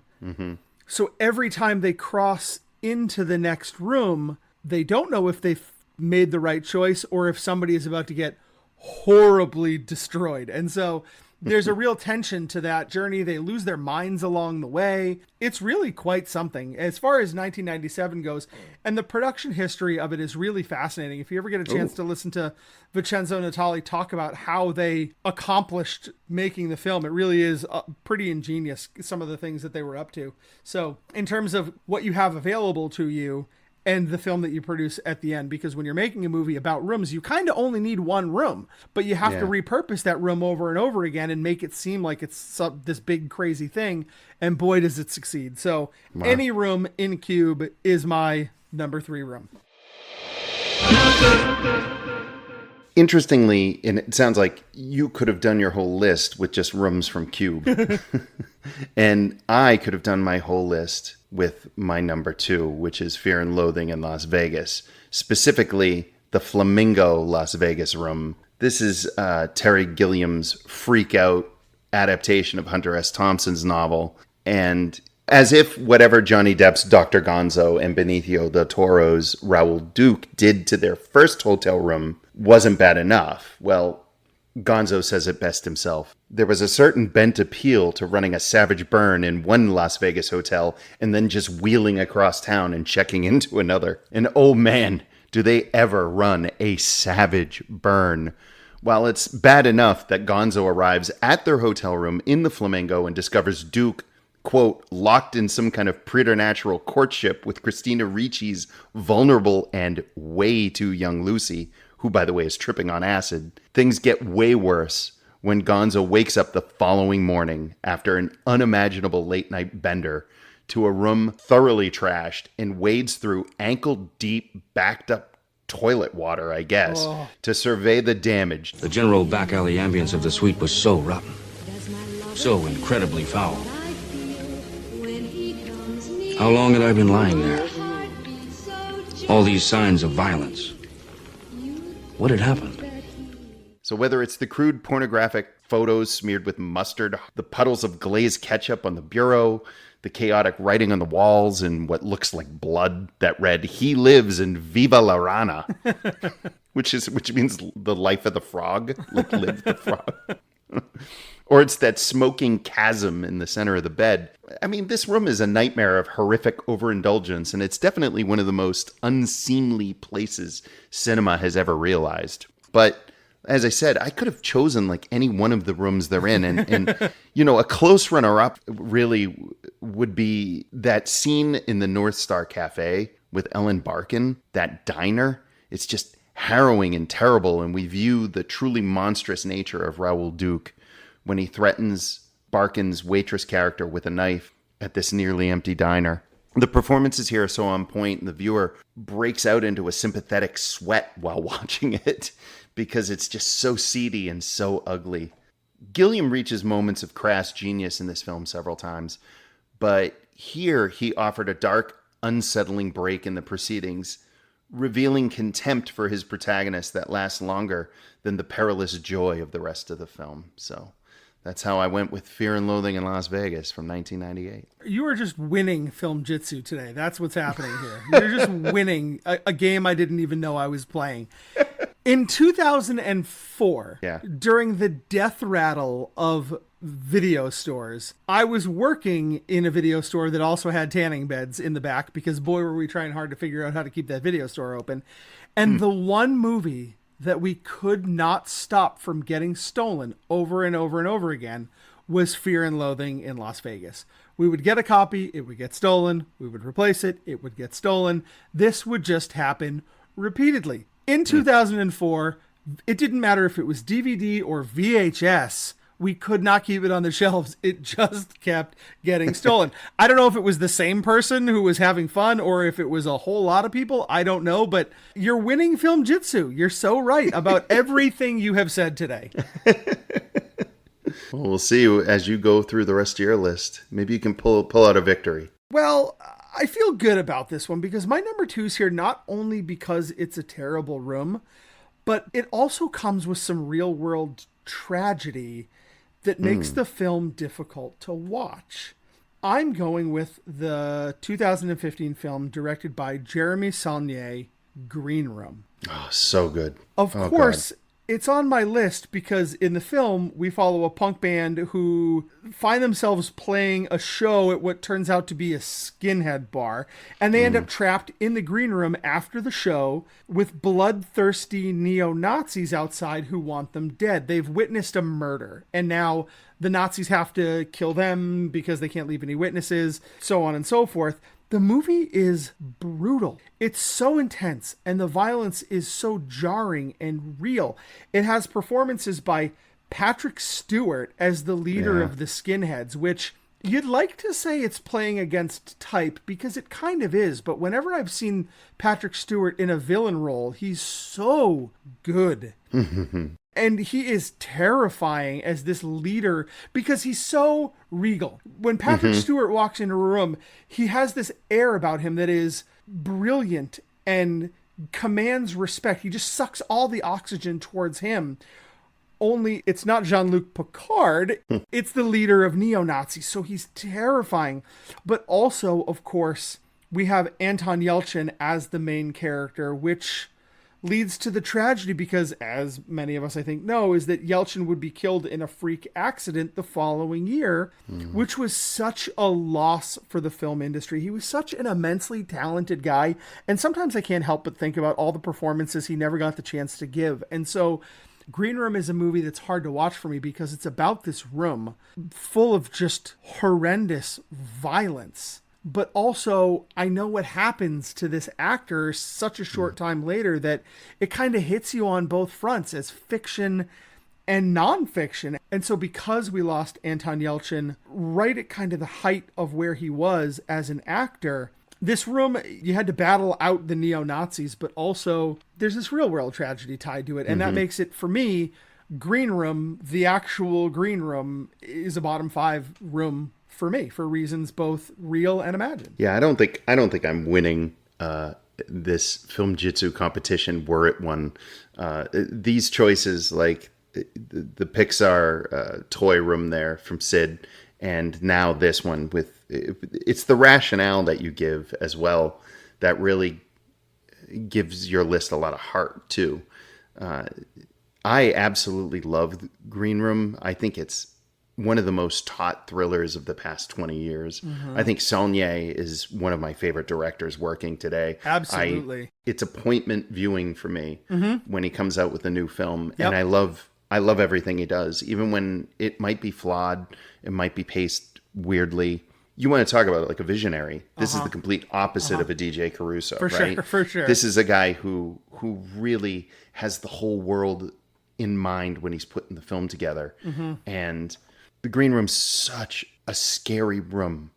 So every time they cross into the next room, they don't know if they've made the right choice or if somebody is about to get horribly destroyed. And so there's a real tension to that journey. They lose their minds along the way. It's really quite something as far as 1997 goes. And the production history of it is really fascinating. If you ever get a chance to listen to Vincenzo Natali talk about how they accomplished making the film, it really is pretty ingenious, some of the things that they were up to. So in terms of what you have available to you, and the film that you produce at the end, because when you're making a movie about rooms, you kind of only need one room, but you have to repurpose that room over and over again and make it seem like it's this big crazy thing. And boy, does it succeed. So any room in Cube is my number 3 room. interestingly, and it sounds like you could have done your whole list with just rooms from Cube. And I could have done my whole list with my number 2, which is Fear and Loathing in Las Vegas. Specifically, the Flamingo Las Vegas room. This is Terry Gilliam's freak out adaptation of Hunter S. Thompson's novel. And As if whatever Johnny Depp's Dr. Gonzo and Benicio del Toro's Raoul Duke did to their first hotel room wasn't bad enough. Well, Gonzo says it best himself. There was a certain bent appeal to running a savage burn in one Las Vegas hotel and then just wheeling across town and checking into another. And oh man, do they ever run a savage burn. While it's bad enough that Gonzo arrives at their hotel room in the Flamingo and discovers Duke, quote, locked in some kind of preternatural courtship with Christina Ricci's vulnerable and way too young Lucy, who, by the way, is tripping on acid, things get way worse when Gonzo wakes up the following morning after an unimaginable late-night bender to a room thoroughly trashed and wades through ankle-deep, backed-up toilet water, I guess, to survey the damage. The general back alley ambience of the suite was so rotten, so incredibly foul. How long had I been lying there? All these signs of violence. What had happened? So whether it's the crude pornographic photos smeared with mustard, the puddles of glazed ketchup on the bureau, the chaotic writing on the walls and what looks like blood that read, "He lives in Viva La Rana," which means the life of the frog, like live the frog. Or it's that smoking chasm in the center of the bed. I mean, this room is a nightmare of horrific overindulgence, and it's definitely one of the most unseemly places cinema has ever realized. But as I said, I could have chosen like any one of the rooms they're in. And you know, a close runner-up really would be that scene in the North Star Cafe with Ellen Barkin, that diner. It's just harrowing and terrible, and we view the truly monstrous nature of Raoul Duke when he threatens Barkin's waitress character with a knife at this nearly empty diner. The performances here are so on point, and the viewer breaks out into a sympathetic sweat while watching it because it's just so seedy and so ugly. Gilliam reaches moments of crass genius in this film several times, but here he offered a dark, unsettling break in the proceedings, revealing contempt for his protagonist that lasts longer than the perilous joy of the rest of the film. So that's how I went with Fear and Loathing in Las Vegas from 1998. You are just winning Film Jitsu today. That's what's happening here. You're just winning a game I didn't even know I was playing. In 2004, during the death rattle of video stores, I was working in a video store that also had tanning beds in the back because boy, were we trying hard to figure out how to keep that video store open. And the one movie that we could not stop from getting stolen over and over and over again was Fear and Loathing in Las Vegas. We would get a copy, it would get stolen, we would replace it, it would get stolen. This would just happen repeatedly. In 2004, it didn't matter if it was DVD or VHS, we could not keep it on the shelves. It just kept getting stolen. I don't know if it was the same person who was having fun or if it was a whole lot of people. I don't know, but you're winning Film Jitsu. You're so right about everything you have said today. Well, we'll see as you go through the rest of your list. Maybe you can pull out a victory. Well, I feel good about this one because my number 2 is here not only because it's a terrible room, but it also comes with some real world tragedy that makes the film difficult to watch. I'm going with the 2015 film directed by Jeremy Saulnier, Green Room. Oh, so good. Of course, God. It's on my list because in the film, we follow a punk band who find themselves playing a show at what turns out to be a skinhead bar. And they end up trapped in the green room after the show with bloodthirsty neo-Nazis outside who want them dead. They've witnessed a murder. And now the Nazis have to kill them because they can't leave any witnesses, so on and so forth. The movie is brutal. It's so intense, and the violence is so jarring and real. It has performances by Patrick Stewart as the leader of the skinheads, which you'd like to say it's playing against type, because it kind of is, but whenever I've seen Patrick Stewart in a villain role, he's so good. And he is terrifying as this leader because he's so regal. When Patrick Stewart walks into a room, he has this air about him that is brilliant and commands respect. He just sucks all the oxygen towards him. only it's not Jean-Luc Picard. It's the leader of neo-Nazis, so he's terrifying. But also, of course, we have Anton Yelchin as the main character, which leads to the tragedy because, as many of us I think know, is that Yelchin would be killed in a freak accident the following year, which was such a loss for the film industry. He was such an immensely talented guy, and sometimes I can't help but think about all the performances he never got the chance to give. And so Green Room is a movie that's hard to watch for me because it's about this room full of just horrendous violence. But also, I know what happens to this actor such a short time later that it kind of hits you on both fronts as fiction and nonfiction. And so because we lost Anton Yelchin right at kind of the height of where he was as an actor, this room, you had to battle out the neo-Nazis, but also there's this real world tragedy tied to it. And that makes it, for me, Green Room, the actual Green Room, is a bottom 5 room for me, for reasons both real and imagined. Yeah, I don't think I'm winning this film jitsu competition were it one. These choices, like the Pixar toy room there from Sid, and now this one with it's the rationale that you give as well that really gives your list a lot of heart too. I absolutely love Green Room. I think it's one of the most taught thrillers of the past 20 years. I think Saulnier is one of my favorite directors working today. Absolutely. It's appointment viewing for me when he comes out with a new film. And I love everything he does, even when it might be flawed, it might be paced weirdly. You want to talk about like a visionary. This is the complete opposite of a DJ Caruso, right? For sure. This is a guy who really has the whole world in mind when he's putting the film together. And the Green Room's such a scary room.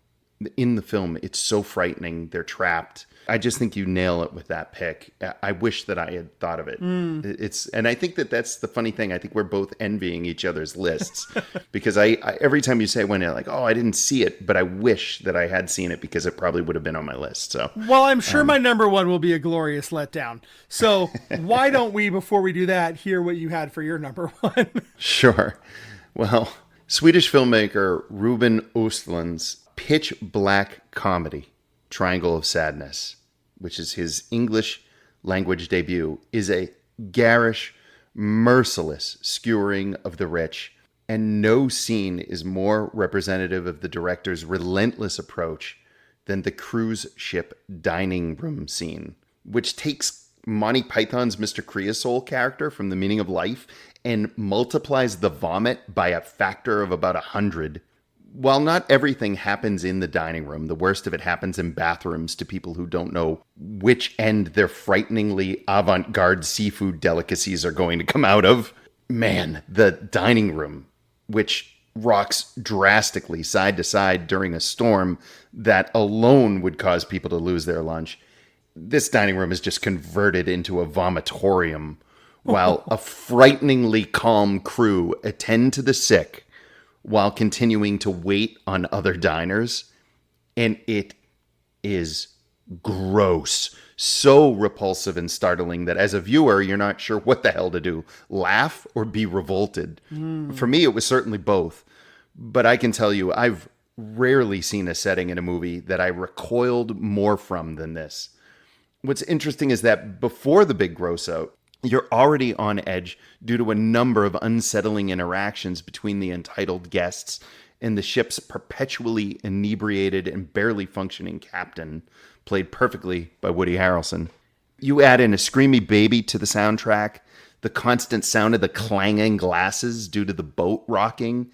In the film, it's so frightening. They're trapped. I just think you nail it with that pick. I wish that I had thought of it. And I think that's the funny thing. I think we're both envying each other's lists because I every time you say one, you're like, oh, I didn't see it, but I wish that I had seen it because it probably would have been on my list. So, well, I'm sure my number one will be a glorious letdown. So why don't we, before we do that, hear what you had for your number one? Sure. Well, Swedish filmmaker Ruben Östlund's pitch black comedy, Triangle of Sadness, which is his English language debut, is a garish, merciless skewering of the rich, and no scene is more representative of the director's relentless approach than the cruise ship dining room scene, which takes Monty Python's Mr. Creosote character from The Meaning of Life and multiplies the vomit by a factor of about 100. While not everything happens in the dining room, the worst of it happens in bathrooms to people who don't know which end their frighteningly avant-garde seafood delicacies are going to come out of. Man, the dining room, which rocks drastically side to side during a storm that alone would cause people to lose their lunch. This dining room is just converted into a vomitorium while a frighteningly calm crew attend to the sick while continuing to wait on other diners. And it is gross. So repulsive and startling that as a viewer, you're not sure what the hell to do. Laugh or be revolted. For me, it was certainly both. But I can tell you, I've rarely seen a setting in a movie that I recoiled more from than this. What's interesting is that before the big gross out, you're already on edge due to a number of unsettling interactions between the entitled guests and the ship's perpetually inebriated and barely functioning captain, played perfectly by Woody Harrelson. You add in a screamy baby to the soundtrack, the constant sound of the clanging glasses due to the boat rocking,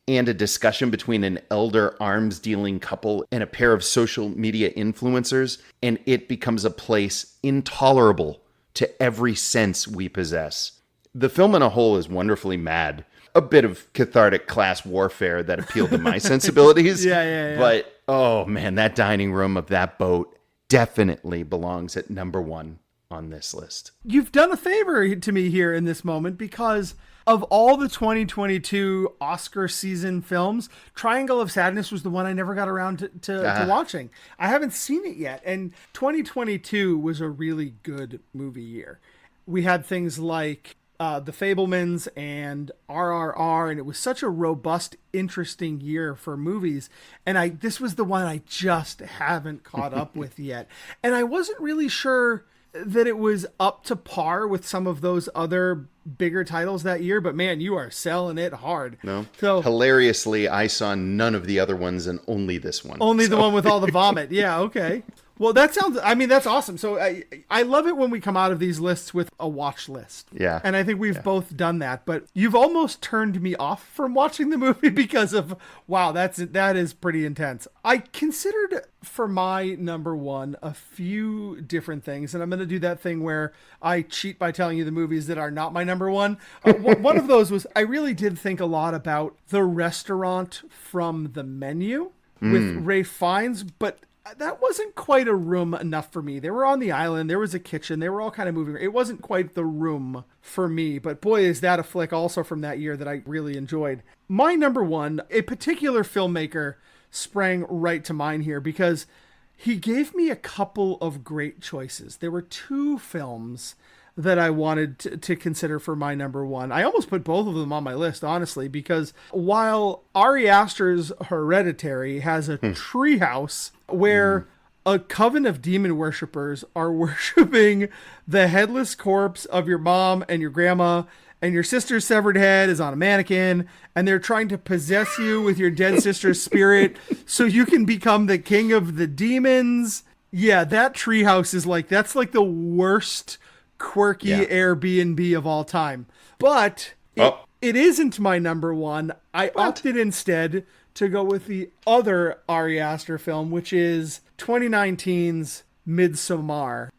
and a discussion between an elder arms-dealing couple and a pair of social media influencers, and it becomes a place intolerable to every sense we possess. The film in a whole is wonderfully mad. A bit of cathartic class warfare that appealed to my sensibilities. Yeah. But, oh man, that dining room of that boat definitely belongs at number one on this list. You've done a favor to me here in this moment because of all the 2022 Oscar season films, Triangle of Sadness was the one I never got around to watching. I haven't seen it yet. And 2022 was a really good movie year. We had things like The Fabelmans and RRR, and it was such a robust, interesting year for movies. And this was the one I just haven't caught up with yet. And I wasn't really sure that it was up to par with some of those other bigger titles that year, but man, you are selling it hard. No. So Hilariously, I saw none of the other ones and only this one. Only the one with all the vomit. Yeah, okay. Well, that's awesome. So I love it when we come out of these lists with a watch list. Yeah. And I think we've both done that, but you've almost turned me off from watching the movie because of, wow, that is pretty intense. I considered for my number one a few different things, and I'm going to do that thing where I cheat by telling you the movies that are not my number one. One of those was, I really did think a lot about The Restaurant from the Menu with Ralph Fiennes, but that wasn't quite a room enough for me. They were on the island. There was a kitchen. They were all kind of moving. It wasn't quite the room for me, but boy, is that a flick also from that year that I really enjoyed. My number one, a particular filmmaker sprang right to mind here because he gave me a couple of great choices. There were two films that I wanted to consider for my number one. I almost put both of them on my list, honestly, because while Ari Aster's Hereditary has a treehouse where a coven of demon worshippers are worshiping the headless corpse of your mom and your grandma, and your sister's severed head is on a mannequin, and they're trying to possess you with your dead sister's spirit so you can become the king of the demons. Yeah, that treehouse is that's like the worst quirky Airbnb of all time. But it isn't my number one. I opted instead to go with the other Ari Aster film, which is 2019's Midsommar.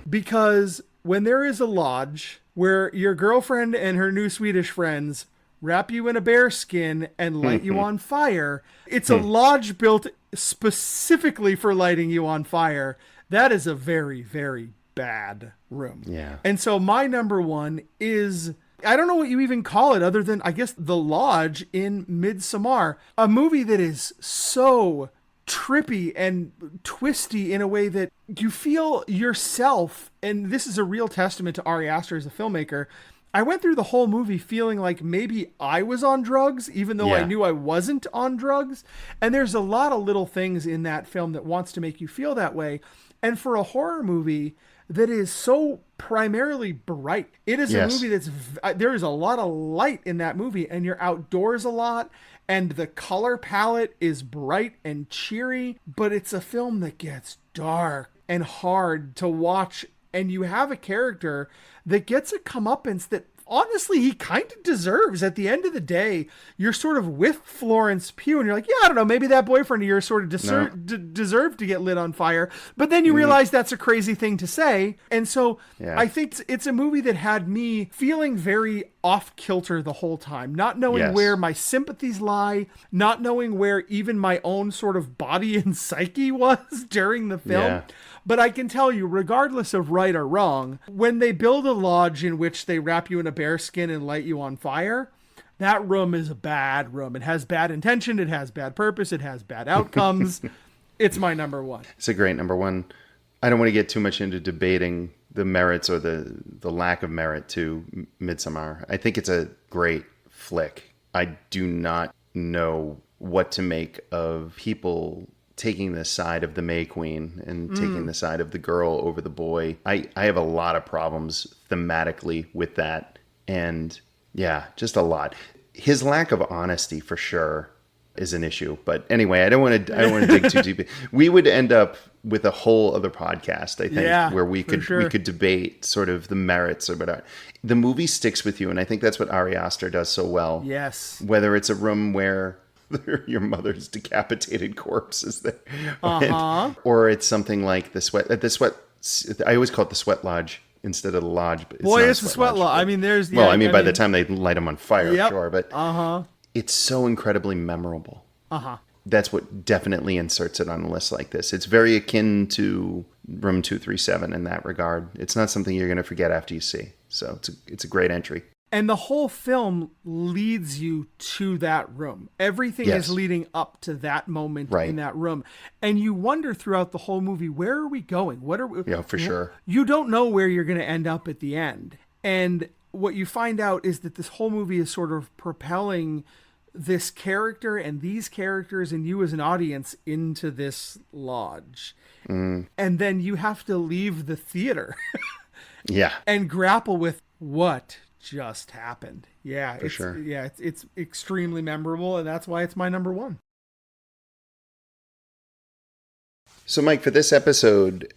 Because when there is a lodge where your girlfriend and her new Swedish friends wrap you in a bear skin and light you on fire, it's a lodge built specifically for lighting you on fire. That is a very, very bad room. Yeah. And so my number one is, I don't know what you even call it other than, I guess, The Lodge in Midsommar, a movie that is so trippy and twisty in a way that you feel yourself, and this is a real testament to Ari Aster as a filmmaker. I went through the whole movie feeling like maybe I was on drugs, even though I knew I wasn't on drugs. And there's a lot of little things in that film that wants to make you feel that way. And for a horror movie that is so primarily bright, it is a movie that's, there is a lot of light in that movie, and you're outdoors a lot, and the color palette is bright and cheery, but it's a film that gets dark and hard to watch, and you have a character that gets a comeuppance that honestly he kind of deserves. At the end of the day, you're sort of with Florence Pugh, and you're like, yeah, I don't know, maybe that boyfriend of yours sort of deserved to get lit on fire. But then you realize that's a crazy thing to say. And so I think it's a movie that had me feeling very off kilter the whole time, not knowing where my sympathies lie, not knowing where even my own sort of body and psyche was during the film. Yeah. But I can tell you, regardless of right or wrong, when they build a lodge in which they wrap you in a bearskin and light you on fire, that room is a bad room. It has bad intention. It has bad purpose. It has bad outcomes. It's my number one. It's a great number one. I don't want to get too much into debating the merits or the lack of merit to Midsommar. I think it's a great flick. I do not know what to make of people taking the side of the May Queen and taking the side of the girl over the boy. I have a lot of problems thematically with that. And yeah, just a lot. His lack of honesty for sure is an issue. But anyway, I don't want to dig too deep. We would end up with a whole other podcast, I think, where we could debate sort of the merits or whatever. The movie sticks with you, and I think that's what Ari Aster does so well. Yes. Whether it's a room where your mother's decapitated corpse is there, or it's something like the sweat. I always call it the sweat lodge instead of the lodge. But it's the sweat lodge. I mean, there's by the time they light them on fire, sure, but Uh-huh. It's so incredibly memorable. That's what definitely inserts it on a list like this. It's very akin to Room 237 in that regard. It's not something you're going to forget after you see. So it's a great entry. And the whole film leads you to that room. Everything is leading up to that moment in that room. And you wonder throughout the whole movie, where are we going? What are we? Yeah, for sure. You don't know where you're going to end up at the end. And what you find out is that this whole movie is sort of propelling this character and these characters and you as an audience into this lodge. And then you have to leave the theater Yeah. and grapple with what just happened. Yeah, For sure. Yeah, it's extremely memorable, and that's why it's my number one. So, Mike, for this episode,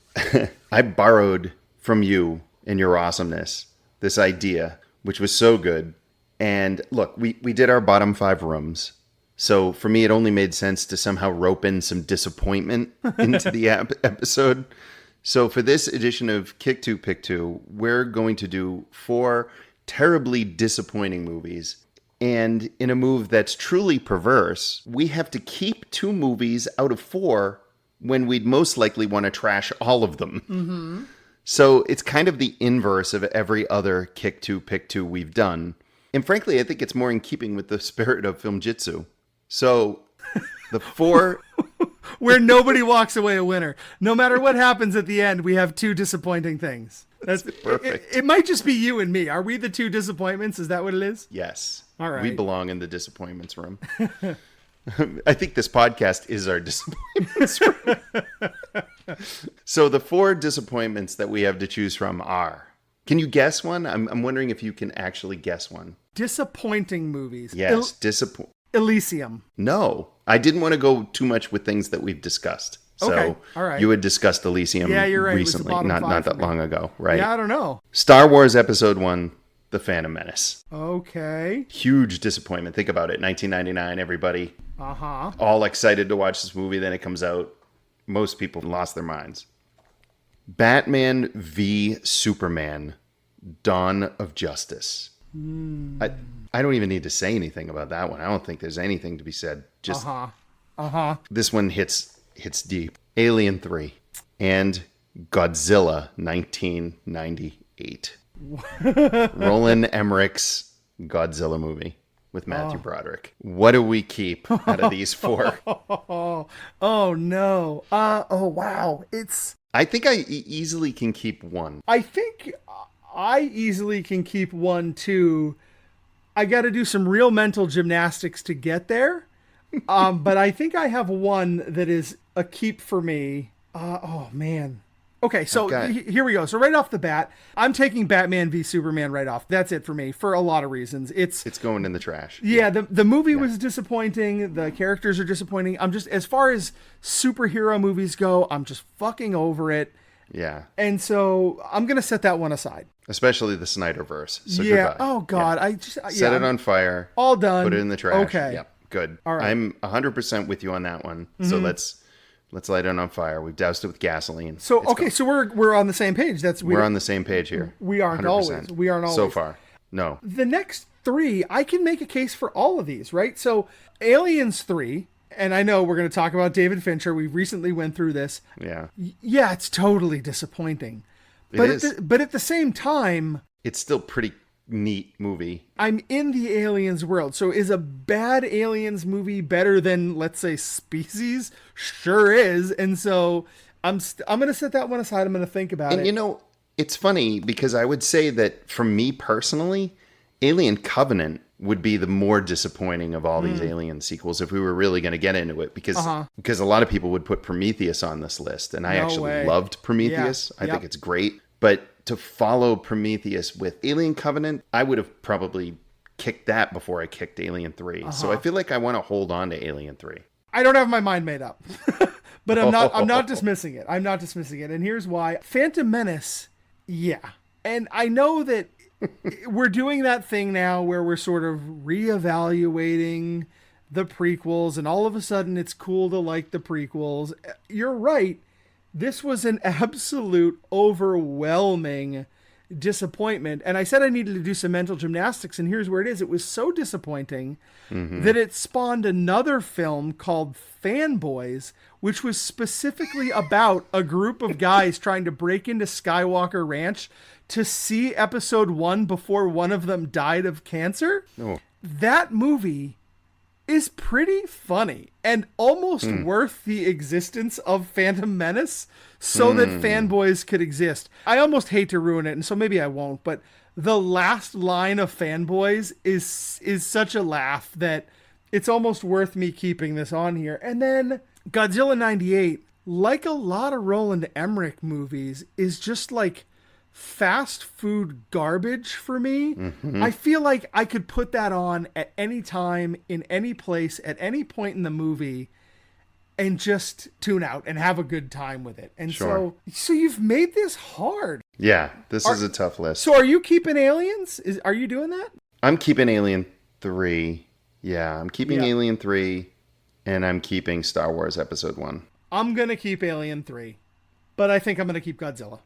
I borrowed from you and your awesomeness this idea, which was so good. And look, we did our bottom 5 rooms. So for me, it only made sense to somehow rope in some disappointment into the episode. So for this edition of Kick 2, Pick 2, we're going to do 4 terribly disappointing movies. And in a move that's truly perverse, we have to keep 2 movies out of 4 when we'd most likely want to trash all of them. Mm-hmm. So it's kind of the inverse of every other Kick 2, Pick 2 we've done. And frankly, I think it's more in keeping with the spirit of film jitsu. So the 4... Where nobody walks away a winner. No matter what happens at the end, we have 2 disappointing things. That's perfect. It might just be you and me. Are we the 2 disappointments? Is that what it is? Yes. All right. We belong in the disappointments room. I think this podcast is our disappointments room. So the 4 disappointments that we have to choose from are... Can you guess one? I'm wondering if you can actually guess one. Disappointing movies. Yes, Elysium. No, I didn't want to go too much with things that we've discussed. So Okay, all right. You had discussed Elysium You're right. recently, not that long ago, right? Yeah, I don't know. Star Wars Episode 1, The Phantom Menace. Okay. Huge disappointment. Think about it. 1999, everybody Uh-huh. all excited to watch this movie. Then it comes out. Most people lost their minds. Batman v Superman, Dawn of Justice. I don't even need to say anything about that one. I don't think there's anything to be said. Just this one hits deep. Alien 3 and Godzilla 1998. Roland Emmerich's Godzilla movie with Matthew Broderick. What do we keep out of these 4? Oh no. Oh wow. I think I easily can keep one. I think I easily can keep one too. I got to do some real mental gymnastics to get there. But I think I have one that is a keep for me. Oh man. Okay, so here we go. So right off the bat, I'm taking Batman v Superman right off. That's it for me for a lot of reasons. It's going in the trash. Yeah, the movie was disappointing. The characters are disappointing. I'm just, as far as superhero movies go, I'm just fucking over it. Yeah. And so I'm going to set that one aside. Especially the Snyderverse. So yeah. goodbye. Oh God. Yeah. Set it on fire. All done. Put it in the trash. Okay. Yep. Good. All right. I'm 100% with you on that one. Mm-hmm. So let's light it on fire. We've doused it with gasoline. So so we're on the same page. We're on the same page here. We aren't 100%. always. We aren't always. So far. No. The next 3, I can make a case for all of these, right? So Aliens 3, and I know we're going to talk about David Fincher. We recently went through this. Yeah. Yeah, it's totally disappointing. But at the same time, it's still pretty neat movie. I'm in the Aliens world. So is a bad Aliens movie better than, let's say, Species? Sure is. And so I'm going to set that one aside. I'm going to think about it. And you know, it's funny because I would say that for me personally, Alien Covenant would be the more disappointing of all these Alien sequels if we were really going to get into it, because a lot of people would put Prometheus on this list, and I actually loved Prometheus. I think it's great. But to follow Prometheus with Alien Covenant, I would have probably kicked that before I kicked Alien 3. So I feel like I want to hold on to Alien 3. I don't have my mind made up. But I'm not dismissing it. I'm not dismissing it. And here's why. Phantom Menace, yeah. And I know that we're doing that thing now where we're sort of reevaluating the prequels, and all of a sudden it's cool to like the prequels. You're right. This was an absolute overwhelming disappointment. And I said I needed to do some mental gymnastics, and here's where it is. It was so disappointing that it spawned another film called Fanboys, which was specifically about a group of guys trying to break into Skywalker Ranch to see episode 1 before one of them died of cancer. That movie is pretty funny and almost worth the existence of Phantom Menace so that fanboys could exist. I almost hate to ruin it, and so maybe I won't, but the last line of Fanboys is such a laugh that it's almost worth me keeping this on here. And then Godzilla 98, like a lot of Roland Emmerich movies, is just like fast food garbage for me. I feel like I could put that on at any time, in any place, at any point in the movie, and just tune out and have a good time with it. And so you've made this hard. Yeah, this is a tough list. So are you keeping Aliens? Are you doing that? I'm keeping Alien 3. Yeah, I'm keeping Alien 3, and I'm keeping Star Wars Episode 1. I'm going to keep Alien 3, but I think I'm going to keep Godzilla.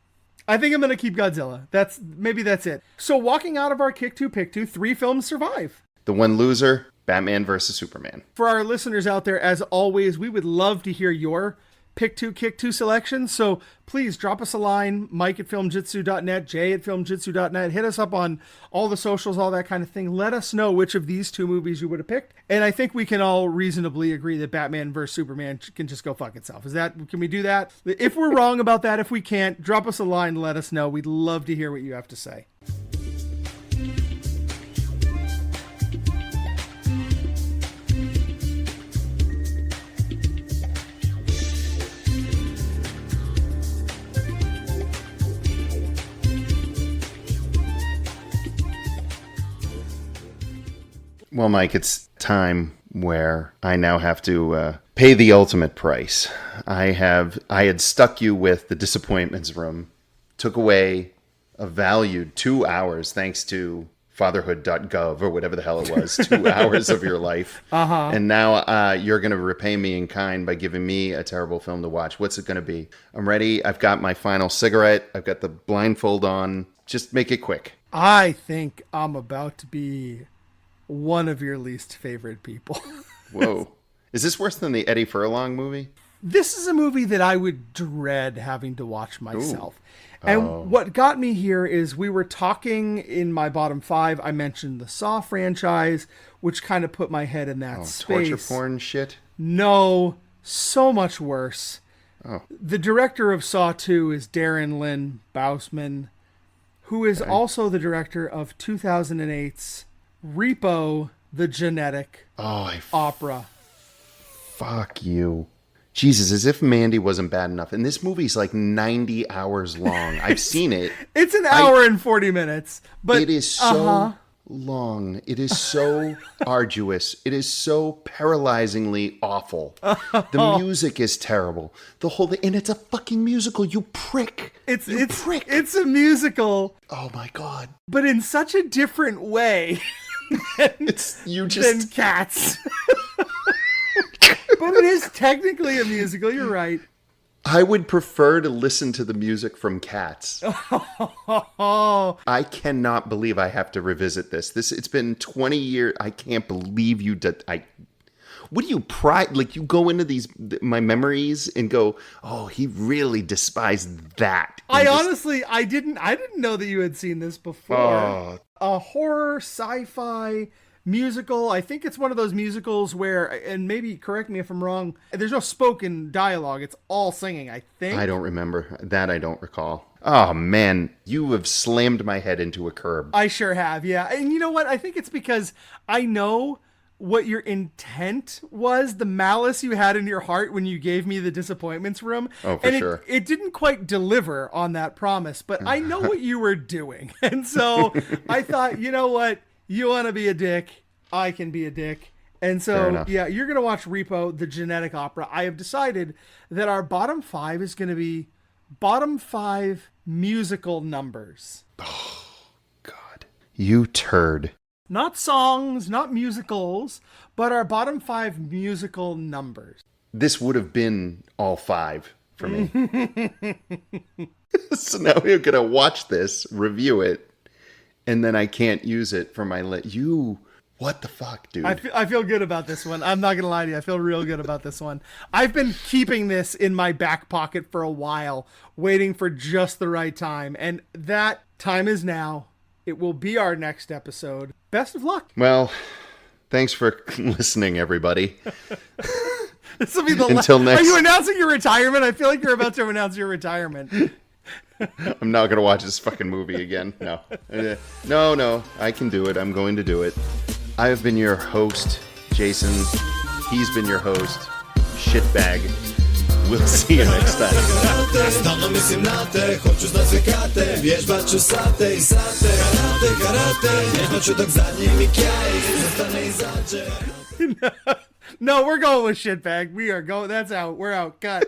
That's it. So walking out of our Kick 2 Pick 2, 3 films survive. The one loser, Batman vs. Superman. For our listeners out there, as always, we would love to hear your Pick 2, Kick 2 selections. So please drop us a line, Mike@filmjitsu.net, Jay@filmjitsu.net. Hit us up on all the socials, all that kind of thing. Let us know which of these 2 movies you would have picked. And I think we can all reasonably agree that Batman vs. Superman can just go fuck itself. Can we do that? If we're wrong about that, if we can't, drop us a line, let us know. We'd love to hear what you have to say. Well, Mike, it's time where I now have to pay the ultimate price. I had stuck you with the Disappointments Room, took away a valued 2 hours thanks to fatherhood.gov or whatever the hell it was, 2 hours of your life. And now you're going to repay me in kind by giving me a terrible film to watch. What's it going to be? I'm ready. I've got my final cigarette. I've got the blindfold on. Just make it quick. I think I'm about to be one of your least favorite people. Whoa. Is this worse than the Eddie Furlong movie? This is a movie that I would dread having to watch myself. Ooh. And what got me here is we were talking in my bottom 5. I mentioned the Saw franchise, which kind of put my head in that space. Torture porn shit? No, so much worse. Oh. The director of Saw 2 is Darren Lynn Bousman, who is also the director of 2008's Repo, the Genetic Opera. Fuck you. Jesus, as if Mandy wasn't bad enough. And this movie's like 90 hours long. I've seen it. It's an hour and 40 minutes. But it is so long. It is so arduous. It is so paralyzingly awful. The music is terrible. The whole thing. And it's a fucking musical, you prick. It's a musical. Oh my God. But in such a different way. than Cats. But it is technically a musical, you're right. I would prefer to listen to the music from Cats. I cannot believe I have to revisit this. It's been 20 years. I can't believe you did. What do you pride? Like, you go into my memories and go, oh, he really despised that. I didn't know that you had seen this before. A horror, sci-fi musical. I think it's one of those musicals where, and maybe correct me if I'm wrong, there's no spoken dialogue. It's all singing, I think. I don't remember. That I don't recall. Oh, man. You have slammed my head into a curb. I sure have, yeah. And you know what? I think it's because I know what your intent was, the malice you had in your heart when you gave me the Disappointments Room. Oh, for sure. It didn't quite deliver on that promise, but I know what you were doing. And so I thought, you know what? You want to be a dick, I can be a dick. And so, yeah, you're going to watch Repo, the Genetic Opera. I have decided that our bottom 5 is going to be bottom 5 musical numbers. Oh, God. You turd. Not songs, not musicals, but our bottom 5 musical numbers. This would have been all 5 for me. So now we're going to watch this, review it, and then I can't use it for my what the fuck, dude? I feel good about this one. I'm not going to lie to you. I feel real good about this one. I've been keeping this in my back pocket for a while, waiting for just the right time. And that time is now. It will be our next episode. Best of luck. Well, Thanks for listening, everybody. This will be the Until next. Are you announcing your retirement? I feel like you're about to announce your retirement. I'm not going to watch this fucking movie again. No. No, I can do it. I'm going to do it. I have been your host, Jason. He's been your host, Shitbag. We'll see you next time. Stanno mislim na te, hoću znat sve kate, vježbat ću sate i sate. Karate, vježbat ću dok zadnji mi kjaj, zastane izađe. No, we're going with Shitbag. We are going. That's out. We're out. Cut.